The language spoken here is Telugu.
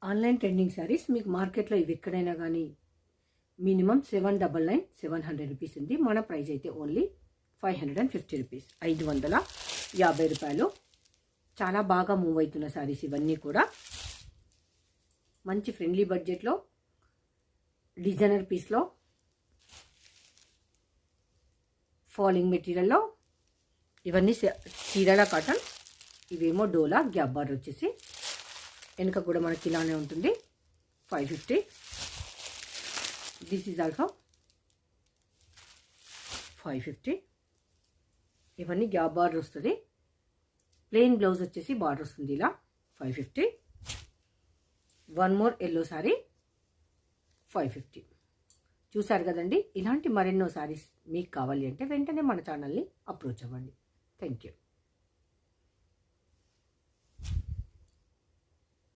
ఆన్లైన్ ట్రెండింగ్ శారీస్ మీకు మార్కెట్లో ఇవి ఎక్కడైనా కానీ మినిమం 799 700 రూపీస్ ఉంది. మన ప్రైస్ అయితే ఓన్లీ 550 రూపీస్, 550 రూపాయలు. చాలా బాగా మూవ్ అవుతున్న శారీస్ ఇవన్నీ కూడా. మంచి ఫ్రెండ్లీ బడ్జెట్లో డిజైనర్ పీస్లో ఫాలింగ్ మెటీరియల్లో ఇవన్నీ చీరాల కాటన్. ఇవేమో డోలా గ్యాప్ బార్డర్ వచ్చేసి వెనుక కూడా మనకి ఇలానే ఉంటుంది. 550. This is also 550. ఇవన్నీ గ్యాప్ బార్డర్ వస్తుంది. ప్లెయిన్ బ్లౌజ్ వచ్చేసి బార్డర్ వస్తుంది ఇలా. 550. One more yellow sari 550. చూసారు కదండి. ఇలాంటి మరెన్నో శారీస్ మీకు కావాలి అంటే వెంటనే మన ఛానల్ని అప్రోచ్ అవ్వండి. Thank you.